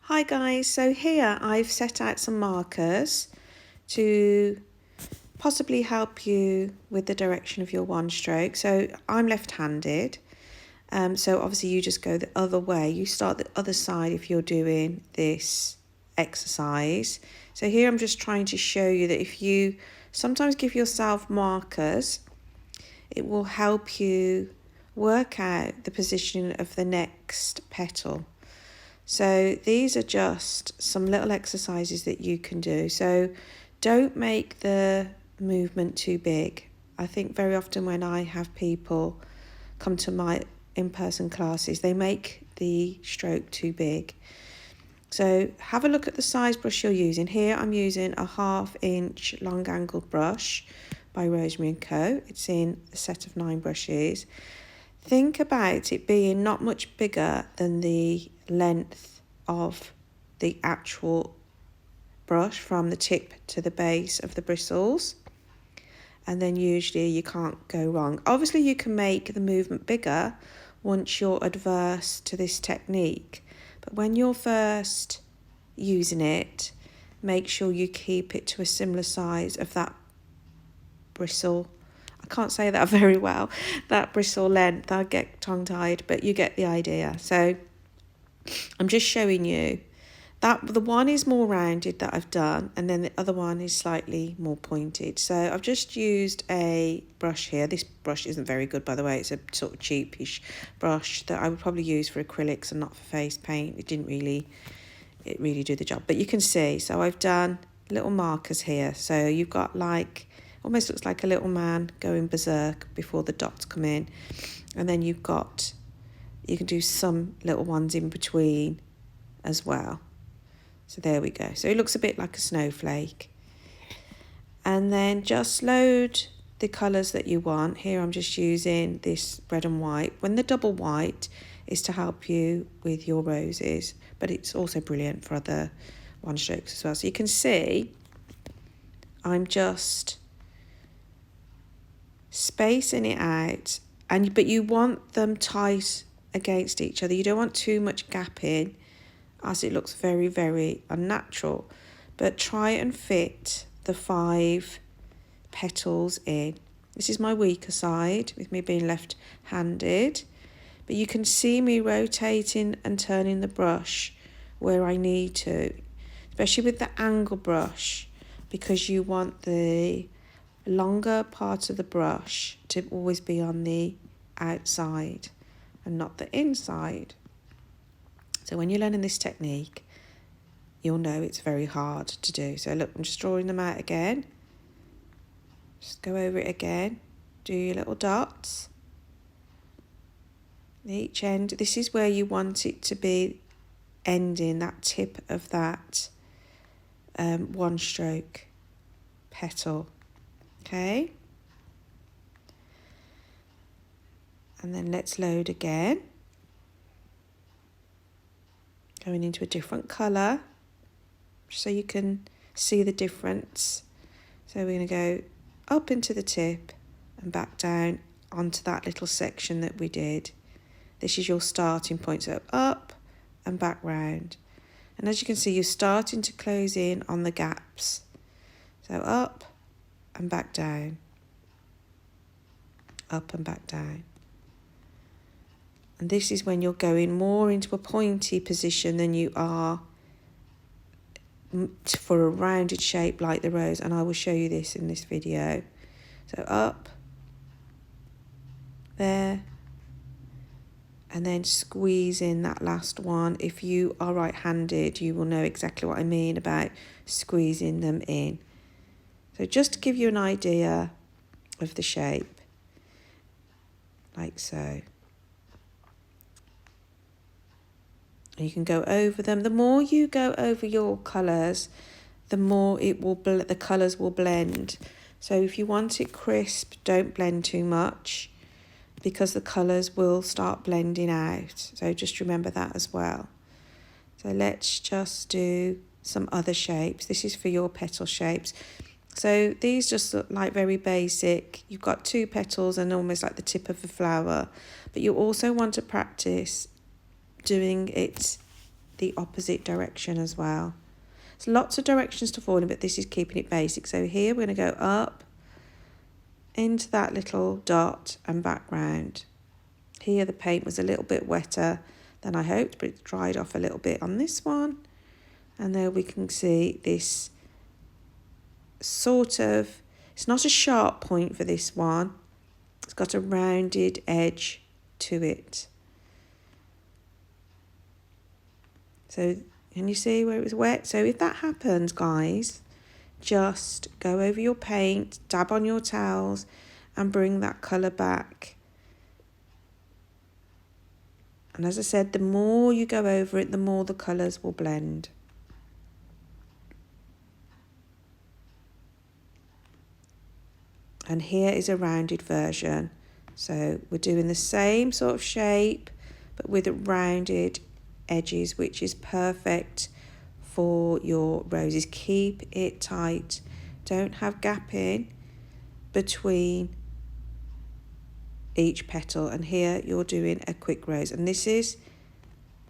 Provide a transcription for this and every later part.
Hi guys, so here I've set out some markers to possibly help you with the direction of your one stroke. So I'm left-handed, so obviously you just go the other way. You start the other side if you're doing this exercise. So here I'm just trying to show you that if you sometimes give yourself markers, it will help you work out the position of the next petal. So these are just some little exercises that you can do. So don't make the movement too big. I think very often when I have people come to my in-person classes, they make the stroke too big. So have a look at the size brush you're using. Here I'm using a 1/2 inch long angled brush by Rosemary & Co. It's in a set of 9 brushes. Think about it being not much bigger than the length of the actual brush from the tip to the base of the bristles, and then usually you can't go wrong. Obviously you can make the movement bigger once you're adverse to this technique, but when you're first using it, make sure you keep it to a similar size of that bristle. I can't say that very well, that bristle length. I get tongue-tied, but you get the idea. So I'm just showing you that the one is more rounded that I've done, and then the other one is slightly more pointed. So I've just used a brush here. This brush isn't very good, by the way. It's a sort of cheapish brush that I would probably use for acrylics and not for face paint. It really do the job. But you can see, so I've done little markers here. So you've got like, almost looks like a little man going berserk before the dots come in. And then you can do some little ones in between as well. So there we go. So it looks a bit like a snowflake. And then just load the colours that you want. Here I'm just using this red and white. When the double white is to help you with your roses, but it's also brilliant for other one strokes as well. So you can see I'm just spacing it out, but you want them tight against each other. You don't want too much gap in, as it looks very, very unnatural. But try and fit the 5 petals in. This is my weaker side, with me being left-handed. But you can see me rotating and turning the brush where I need to, especially with the angle brush, because you want the longer part of the brush to always be on the outside and not the inside. So when you're learning this technique, you'll know it's very hard to do. So look, I'm just drawing them out again. Just go over it again. Do your little dots. Each end, this is where you want it to be ending, that tip of that one stroke petal. Okay, and then let's load again, going into a different colour so you can see the difference. So we're going to go up into the tip and back down onto that little section that we did. This is your starting point, so up and back round, and as you can see you're starting to close in on the gaps. So up and back down, up and back down. And this is when you're going more into a pointy position than you are for a rounded shape like the rose, and I will show you this in this video. So up, there, and then squeeze in that last one. If you are right-handed, you will know exactly what I mean about squeezing them in. So just to give you an idea of the shape, like so. You can go over them. The more you go over your colours, the more it will the colours will blend. So if you want it crisp, don't blend too much, because the colours will start blending out. So just remember that as well. So let's just do some other shapes. This is for your petal shapes. So these just look like very basic. You've got 2 petals and almost like the tip of a flower, but you also want to practice doing it the opposite direction as well. There's lots of directions to fall in, but this is keeping it basic. So here we're going to go up into that little dot and back round. Here the paint was a little bit wetter than I hoped, but it dried off a little bit on this one. And there we can see this sort of, it's not a sharp point for this one. It's got a rounded edge to it. So can you see where it was wet? So if that happens, guys, just go over your paint, dab on your towels and bring that colour back. And as I said, the more you go over it, the more the colours will blend. And here is a rounded version. So we're doing the same sort of shape, but with rounded edges, which is perfect for your roses. Keep it tight. Don't have gapping between each petal. And here you're doing a quick rose. And this is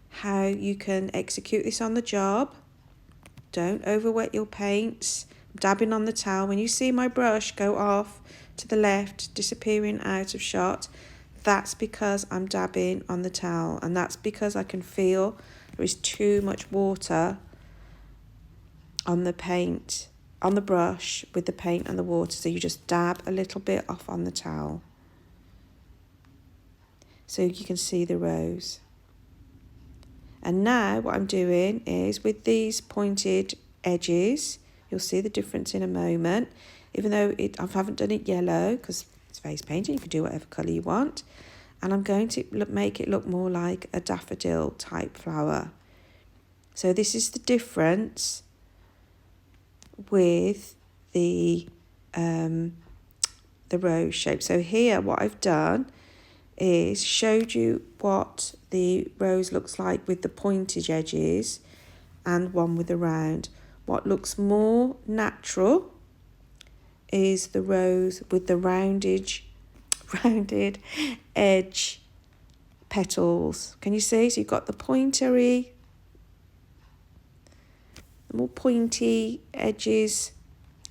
how you can execute this on the job. Don't overwet your paints. Dabbing on the towel. When you see my brush go off to the left, disappearing out of shot, that's because I'm dabbing on the towel, and that's because I can feel there is too much water on the paint, on the brush with the paint and the water. So you just dab a little bit off on the towel so you can see the rose. And now what I'm doing is with these pointed edges, you'll see the difference in a moment. Even though I haven't done it yellow because it's face painting, you can do whatever colour you want. And I'm going to make it look more like a daffodil type flower. So this is the difference with the rose shape. So here what I've done is showed you what the rose looks like with the pointed edges and one with the round. What looks more natural is the rose with the rounded edge petals. Can you see? So you've got the more pointy edges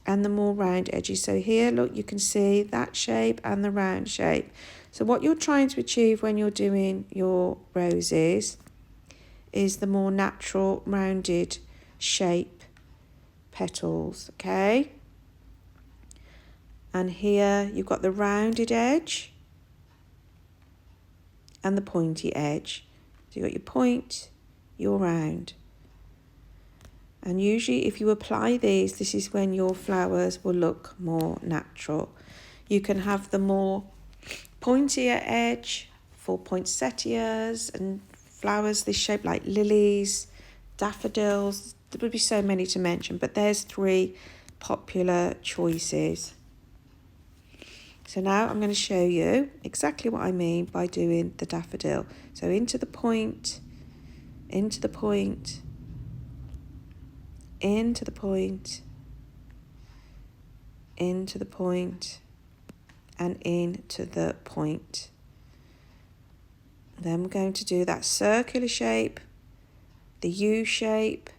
and the more round edges. So here, look, you can see that shape and the round shape. So what you're trying to achieve when you're doing your roses is the more natural rounded shape petals, okay? And here you've got the rounded edge and the pointy edge. So you've got your point, your round. And usually if you apply these, this is when your flowers will look more natural. You can have the more pointier edge for poinsettias and flowers this shape like lilies, daffodils. There would be so many to mention, but there's 3 popular choices. So now I'm going to show you exactly what I mean by doing the daffodil. So into the point, into the point, into the point, into the point, and into the point. Then we're going to do that circular shape, the U shape.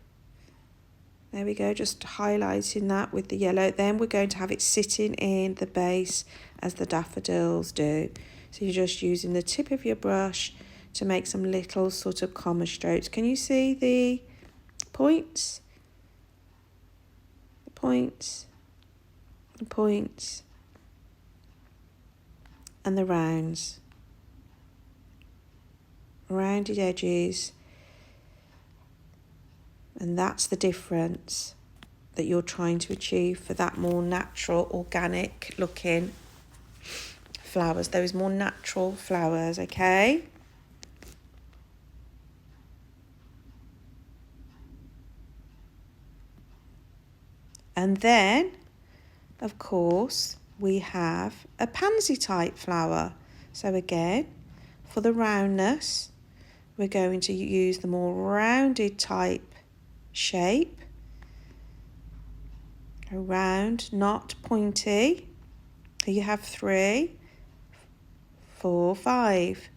There we go, just highlighting that with the yellow. Then we're going to have it sitting in the base as the daffodils do. So you're just using the tip of your brush to make some little sort of comma strokes. Can you see the points? The points, the points, and the rounds. Rounded edges. And that's the difference that you're trying to achieve for that more natural, organic looking flowers. Those more natural flowers, okay? And then, of course, we have a pansy type flower. So again, for the roundness, we're going to use the more rounded type shape. Round, not pointy. So you have 3, 4, 5.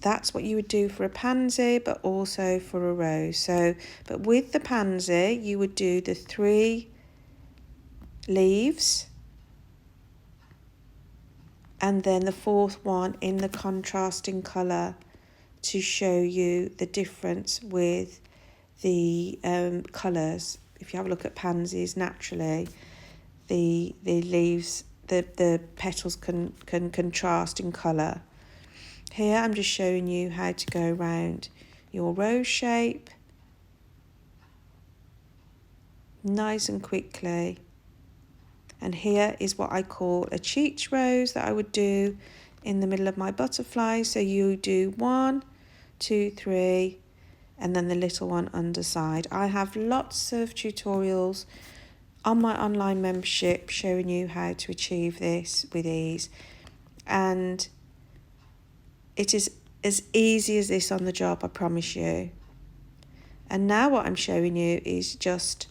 that's what you would do for a pansy, but also for a rose. So, but with the pansy, you would do the 3 leaves and then the 4th one in the contrasting colour to show you the difference with the colours. If you have a look at pansies, naturally the leaves, the petals can contrast in colour. Here I'm just showing you how to go around your rose shape nice and quickly. And here is what I call a cheat rose that I would do in the middle of my butterfly. So you do 1, 2, 3, and then the little one underside. I have lots of tutorials on my online membership showing you how to achieve this with ease. And it is as easy as this on the job, I promise you. And now what I'm showing you is just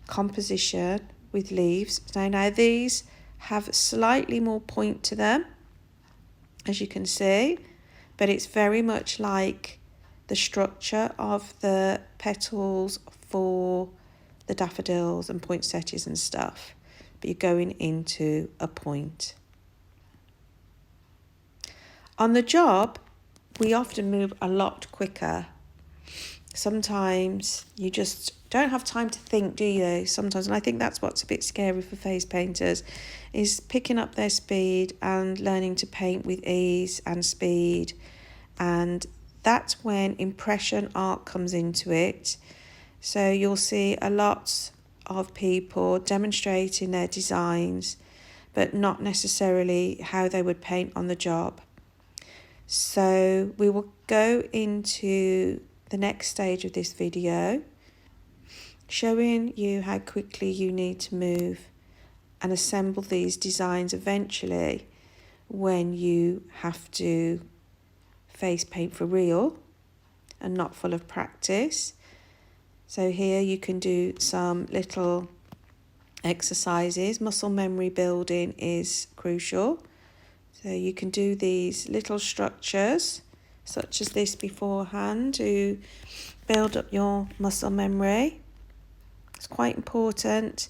composition with leaves. Now these have slightly more point to them, as you can see, but it's very much like the structure of the petals for the daffodils and poinsettias and stuff, but you're going into a point. On the job, we often move a lot quicker. Sometimes you just don't have time to think, do you? Sometimes, and I think that's what's a bit scary for face painters, is picking up their speed and learning to paint with ease and speed. And that's when impression art comes into it. So you'll see a lot of people demonstrating their designs, but not necessarily how they would paint on the job. So we will go into the next stage of this video, showing you how quickly you need to move and assemble these designs eventually when you have to face paint for real and not full of practice. So here you can do some little exercises. Muscle memory building is crucial. So you can do these little structures such as this beforehand to build up your muscle memory. It's quite important.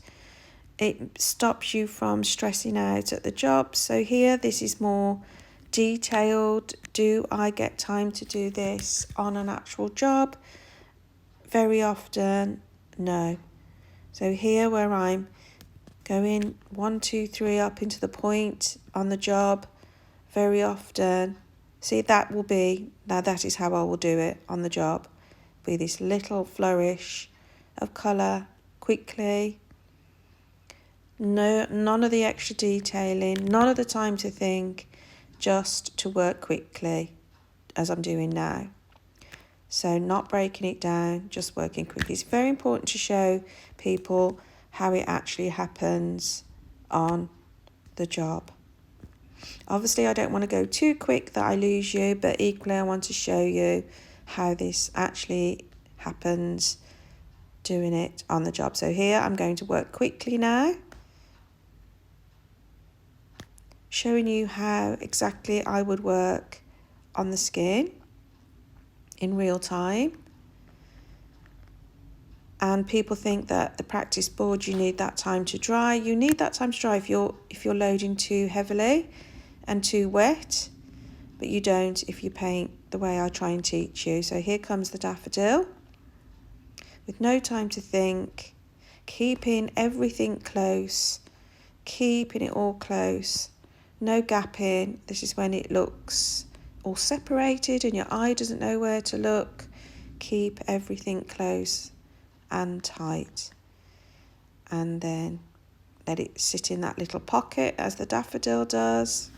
It stops you from stressing out at the job. So here, this is more detailed. Do I get time to do this on an actual job? Very often, no. So here where I'm going 1, 2, 3 up into the point on the job, very often, see that will be, now that is how I will do it on the job, with this little flourish of colour quickly. No, none of the extra detailing, none of the time to think, just to work quickly as I'm doing now. So not breaking it down, just working quickly. It's very important to show people how it actually happens on the job. Obviously, I don't want to go too quick that I lose you, but equally I want to show you how this actually happens doing it on the job. So here I'm going to work quickly now, showing you how exactly I would work on the skin in real time. And people think that the practice board, you need that time to dry. You need that time to dry if you're loading too heavily and too wet, but you don't if you paint the way I try and teach you. So here comes the daffodil with no time to think, keeping everything close, keeping it all close, no gapping. This is when it looks all separated and your eye doesn't know where to look. Keep everything close and tight, and then let it sit in that little pocket as the daffodil does.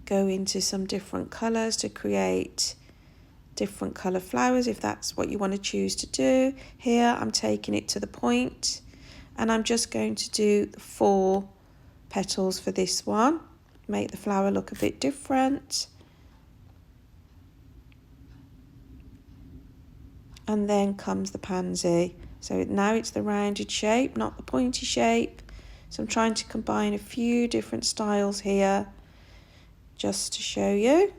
Go into some different colours to create different colour flowers if that's what you want to choose to do. Here I'm taking it to the point and I'm just going to do 4 petals for this one, make the flower look a bit different. And then comes the pansy. So now it's the rounded shape, not the pointy shape. So I'm trying to combine a few different styles here just to show you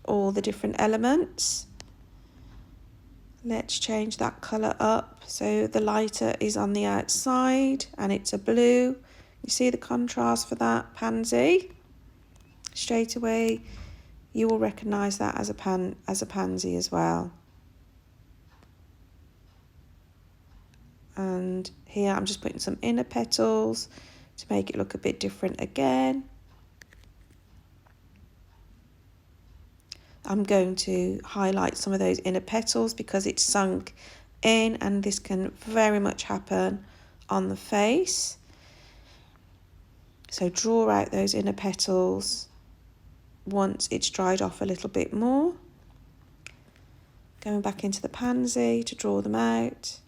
all the different elements. Let's change that colour up. So the lighter is on the outside and it's a blue. You see the contrast for that pansy? Straight away you will recognise that as a pansy as well. And here I'm just putting some inner petals to make it look a bit different again. I'm going to highlight some of those inner petals because it's sunk in, and this can very much happen on the face. So draw out those inner petals once it's dried off a little bit more. Going back into the pansy to draw them out.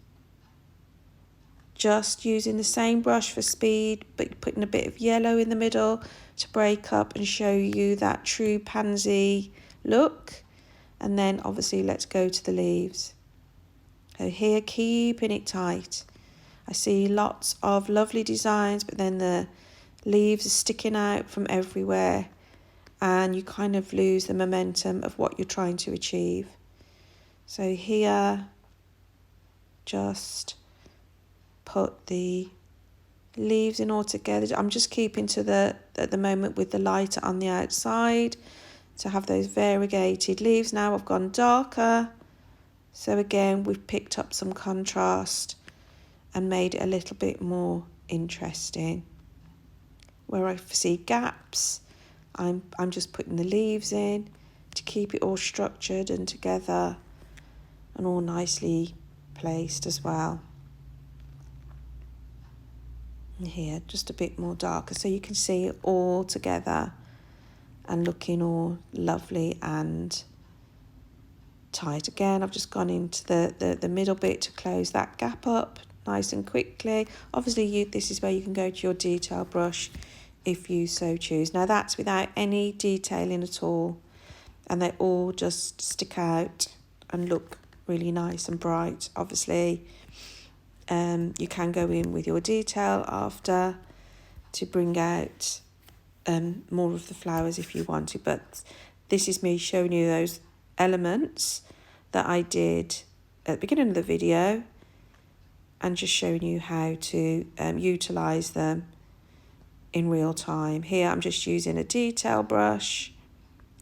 Just using the same brush for speed, but putting a bit of yellow in the middle to break up and show you that true pansy look. And then obviously let's go to the leaves. So here, keeping it tight. I see lots of lovely designs, but then the leaves are sticking out from everywhere and you kind of lose the momentum of what you're trying to achieve. So here, just put the leaves in all together. I'm just keeping to at the moment with the lighter on the outside to have those variegated leaves. Now I've gone darker, so again we've picked up some contrast and made it a little bit more interesting. Where I see gaps, I'm just putting the leaves in to keep it all structured and together and all nicely placed as well. And here, just a bit more darker so you can see it all together and looking all lovely and tight. Again, I've just gone into the middle bit to close that gap up nice and quickly. Obviously, this is where you can go to your detail brush if you so choose. Now that's without any detailing at all, and they all just stick out and look really nice and bright. Obviously, you can go in with your detail after to bring out more of the flowers if you want to, but this is me showing you those elements that I did at the beginning of the video and just showing you how to utilise them in real time. Here I'm just using a detail brush,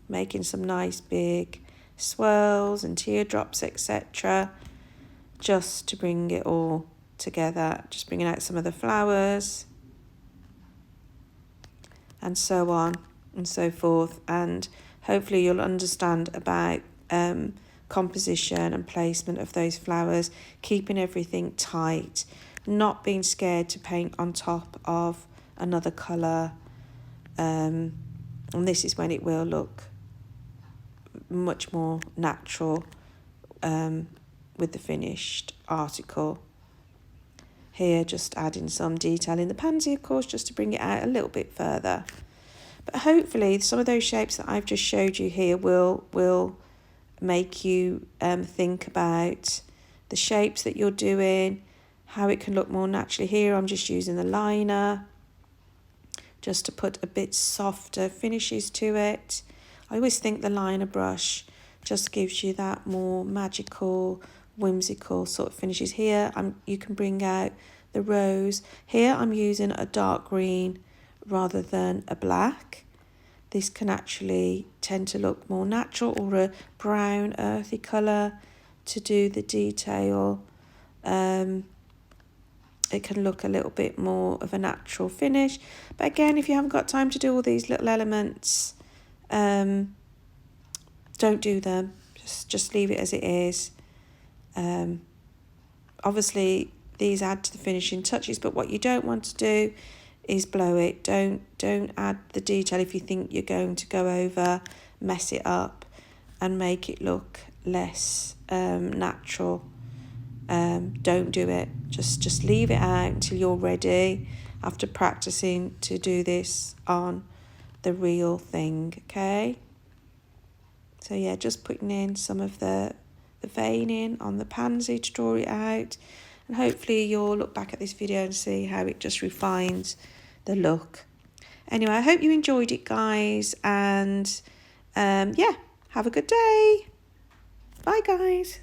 making some nice big swirls and teardrops, etc., just to bring it all together, just bringing out some of the flowers and so on and so forth. And hopefully you'll understand about composition and placement of those flowers, keeping everything tight, not being scared to paint on top of another colour, and this is when it will look much more natural with the finished article. Here just adding some detail in the pansy, of course, just to bring it out a little bit further. But hopefully some of those shapes that I've just showed you here will make you think about the shapes that you're doing, how it can look more naturally. Here I'm just using the liner just to put a bit softer finishes to it. I always think the liner brush just gives you that more magical, whimsical sort of finishes. Here you can bring out the rose. Here I'm using a dark green rather than a black. This can actually tend to look more natural, or a brown earthy colour to do the detail. It can look a little bit more of a natural finish. But again, if you haven't got time to do all these little elements, don't do them. Just leave it as it is. Obviously, these add to the finishing touches, but what you don't want to do is blow it. Don't add the detail if you think you're going to go over, mess it up and make it look less natural. Don't do it. Just leave it out until you're ready after practicing to do this on the real thing, okay? So yeah, just putting in some of the veining on the pansy to draw it out. and hopefully you'll look back at this video and see how it just refines the look. Anyway, I hope you enjoyed it, guys, and yeah, have a good day. Bye, guys.